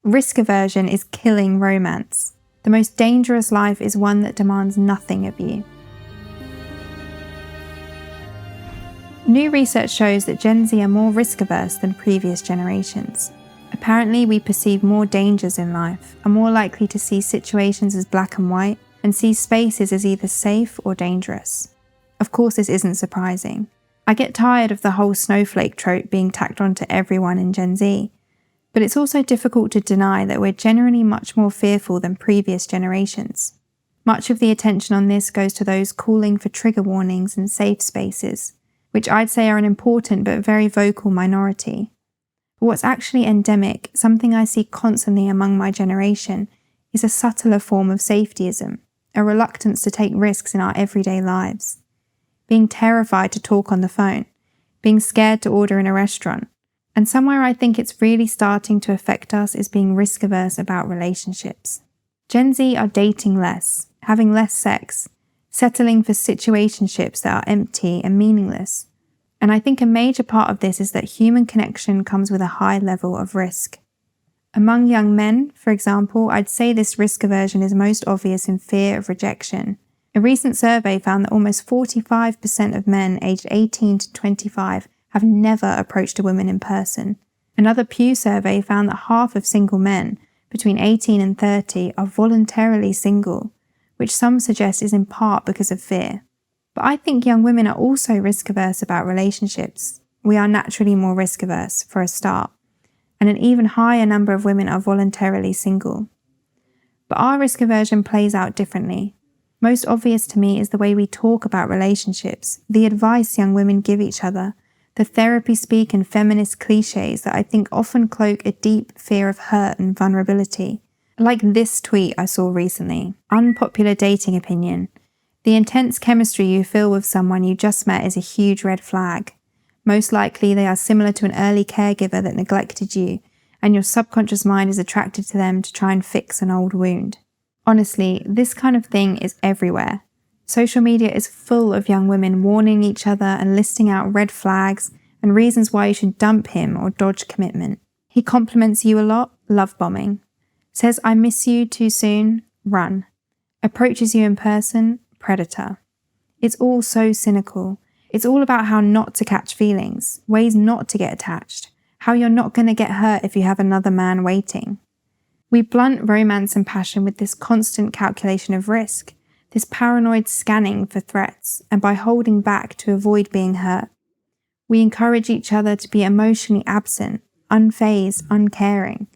Risk aversion is killing romance. The most dangerous life is one that demands nothing of you. New research shows that Gen Z are more risk-averse than previous generations. Apparently, we perceive more dangers in life, are more likely to see situations as black and white, and see spaces as either safe or dangerous. Of course, this isn't surprising. I get tired of the whole snowflake trope being tacked onto everyone in Gen Z, but it's also difficult to deny that we're generally much more fearful than previous generations. Much of the attention on this goes to those calling for trigger warnings and safe spaces, which I'd say are an important but very vocal minority. But what's actually endemic, something I see constantly among my generation, is a subtler form of safetyism, a reluctance to take risks in our everyday lives. Being terrified to talk on the phone, being scared to order in a restaurant, and somewhere I think it's really starting to affect us is being risk-averse about relationships. Gen Z are dating less, having less sex, settling for situationships that are empty and meaningless. And I think a major part of this is that human connection comes with a high level of risk. Among young men, for example, I'd say this risk aversion is most obvious in fear of rejection. A recent survey found that almost 45% of men aged 18 to 25 have never approached a woman in person. Another Pew survey found that half of single men between 18 and 30 are voluntarily single, which some suggest is in part because of fear. But I think young women are also risk-averse about relationships. We are naturally more risk-averse, for a start, and an even higher number of women are voluntarily single. But our risk aversion plays out differently. Most obvious to me is the way we talk about relationships, the advice young women give each other, the therapy speak and feminist cliches that I think often cloak a deep fear of hurt and vulnerability. Like this tweet I saw recently, unpopular dating opinion. The intense chemistry you feel with someone you just met is a huge red flag. Most likely they are similar to an early caregiver that neglected you, and your subconscious mind is attracted to them to try and fix an old wound. Honestly, this kind of thing is everywhere. Social media is full of young women warning each other and listing out red flags and reasons why you should dump him or dodge commitment. He compliments you a lot, love bombing. Says I miss you too soon, run. Approaches you in person, predator. It's all so cynical. It's all about how not to catch feelings, ways not to get attached, how you're not going to get hurt if you have another man waiting. We blunt romance and passion with this constant calculation of risk, this paranoid scanning for threats, and by holding back to avoid being hurt. We encourage each other to be emotionally absent, unfazed, uncaring.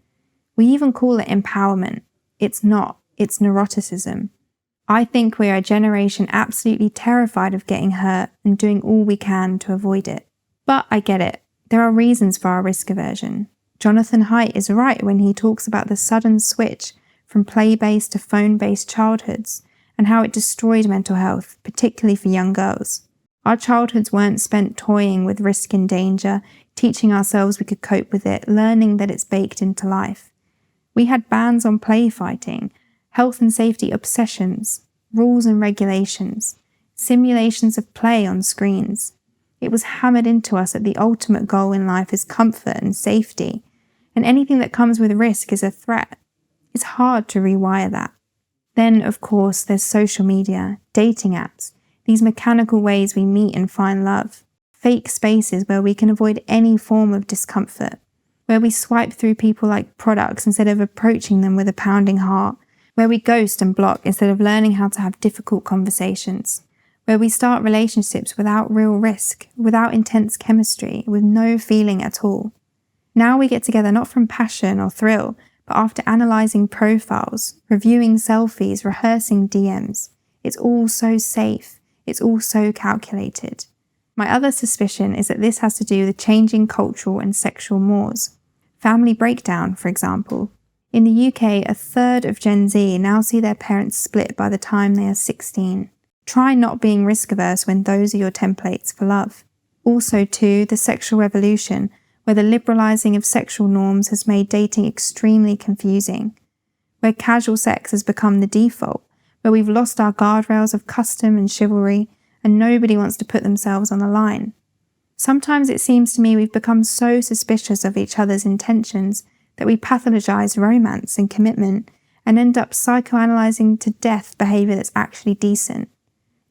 We even call it empowerment. It's not, it's neuroticism. I think we are a generation absolutely terrified of getting hurt and doing all we can to avoid it. But I get it. There are reasons for our risk aversion. Jonathan Haidt is right when he talks about the sudden switch from play-based to phone-based childhoods and how it destroyed mental health, particularly for young girls. Our childhoods weren't spent toying with risk and danger, teaching ourselves we could cope with it, learning that it's baked into life. We had bans on play fighting, health and safety obsessions, rules and regulations, simulations of play on screens. It was hammered into us that the ultimate goal in life is comfort and safety, and anything that comes with risk is a threat. It's hard to rewire that. Then, of course, there's social media, dating apps, these mechanical ways we meet and find love, fake spaces where we can avoid any form of discomfort, where we swipe through people like products instead of approaching them with a pounding heart, where we ghost and block instead of learning how to have difficult conversations, where we start relationships without real risk, without intense chemistry, with no feeling at all. Now we get together not from passion or thrill, but after analysing profiles, reviewing selfies, rehearsing DMs. It's all so safe. It's all so calculated. My other suspicion is that this has to do with changing cultural and sexual mores. Family breakdown, for example. In the UK, a third of Gen Z now see their parents split by the time they are 16. Try not being risk-averse when those are your templates for love. Also, too, the sexual revolution, where the liberalising of sexual norms has made dating extremely confusing, where casual sex has become the default, where we've lost our guardrails of custom and chivalry, and nobody wants to put themselves on the line. Sometimes it seems to me we've become so suspicious of each other's intentions that we pathologize romance and commitment and end up psychoanalyzing to death behavior that's actually decent.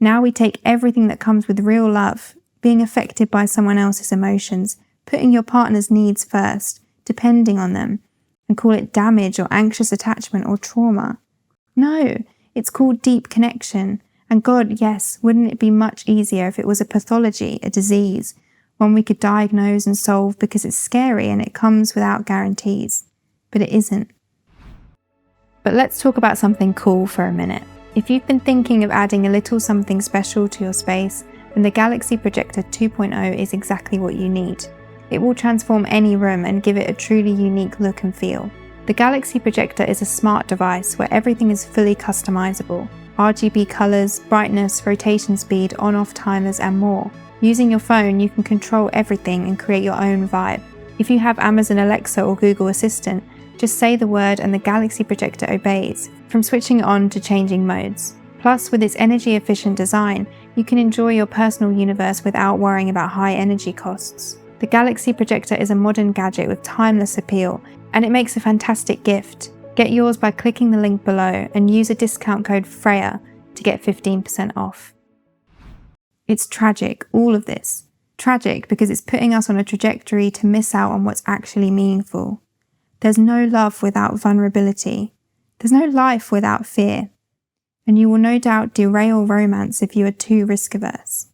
Now we take everything that comes with real love, being affected by someone else's emotions, putting your partner's needs first, depending on them, and call it damage or anxious attachment or trauma. No, it's called deep connection. And God, yes, wouldn't it be much easier if it was a pathology, a disease, one we could diagnose and solve because it's scary and it comes without guarantees. But it isn't. But let's talk about something cool for a minute. If you've been thinking of adding a little something special to your space, then the Galaxy Projector 2.0 is exactly what you need. It will transform any room and give it a truly unique look and feel. The Galaxy Projector is a smart device where everything is fully customizable. RGB colors, brightness, rotation speed, on-off timers and more. Using your phone, you can control everything and create your own vibe. If you have Amazon Alexa or Google Assistant, just say the word and the Galaxy Projector obeys, from switching it on to changing modes. Plus, with its energy-efficient design, you can enjoy your personal universe without worrying about high energy costs. The Galaxy Projector is a modern gadget with timeless appeal, and it makes a fantastic gift. Get yours by clicking the link below and use a discount code Freya to get 15% off. It's tragic, all of this. Tragic because it's putting us on a trajectory to miss out on what's actually meaningful. There's no love without vulnerability. There's no life without fear. And you will no doubt derail romance if you are too risk-averse.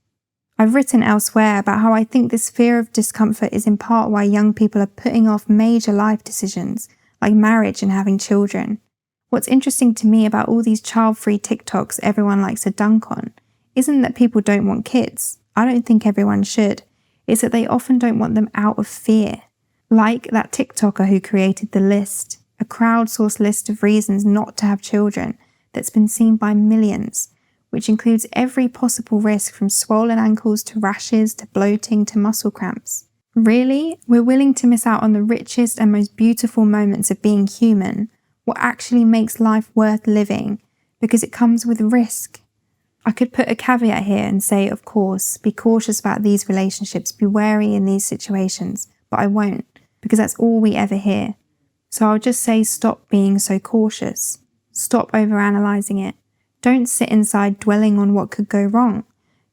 I've written elsewhere about how I think this fear of discomfort is in part why young people are putting off major life decisions, like marriage and having children. What's interesting to me about all these child-free TikToks everyone likes to dunk on isn't that people don't want kids. I don't think everyone should. It's that they often don't want them out of fear. Like that TikToker who created The List, a crowdsourced list of reasons not to have children that's been seen by millions, which includes every possible risk from swollen ankles to rashes to bloating to muscle cramps. Really? We're willing to miss out on the richest and most beautiful moments of being human, what actually makes life worth living, because it comes with risk. I could put a caveat here and say, of course, be cautious about these relationships, be wary in these situations, but I won't, because that's all we ever hear. So I'll just say stop being so cautious. Stop overanalyzing it. Don't sit inside dwelling on what could go wrong.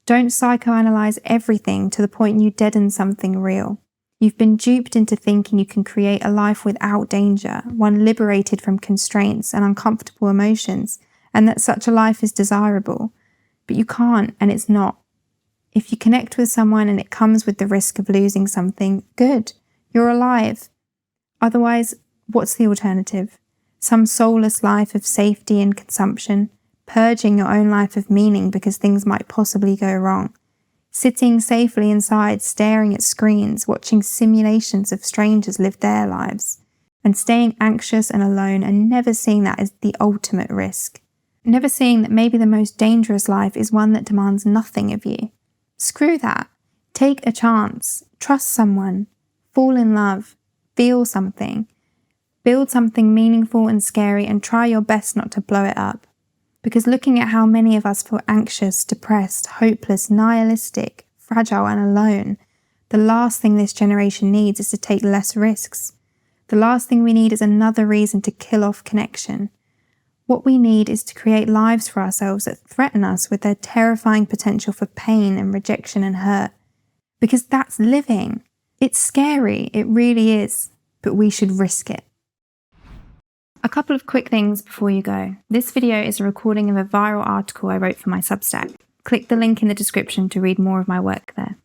Don't psychoanalyze everything to the point you deaden something real. You've been duped into thinking you can create a life without danger, one liberated from constraints and uncomfortable emotions, and that such a life is desirable. But you can't, and it's not. If you connect with someone and it comes with the risk of losing something, good. You're alive. Otherwise, what's the alternative? Some soulless life of safety and consumption, purging your own life of meaning because things might possibly go wrong. Sitting safely inside, staring at screens, watching simulations of strangers live their lives, and staying anxious and alone and never seeing that as the ultimate risk. Never seeing that maybe the most dangerous life is one that demands nothing of you. Screw that. Take a chance. Trust someone. Fall in love. Feel something. Build something meaningful and scary and try your best not to blow it up. Because looking at how many of us feel anxious, depressed, hopeless, nihilistic, fragile and alone, the last thing this generation needs is to take less risks. The last thing we need is another reason to kill off connection. What we need is to create lives for ourselves that threaten us with their terrifying potential for pain and rejection and hurt. Because that's living. It's scary, it really is, but we should risk it. A couple of quick things before you go. This video is a recording of a viral article I wrote for my Substack. Click the link in the description to read more of my work there.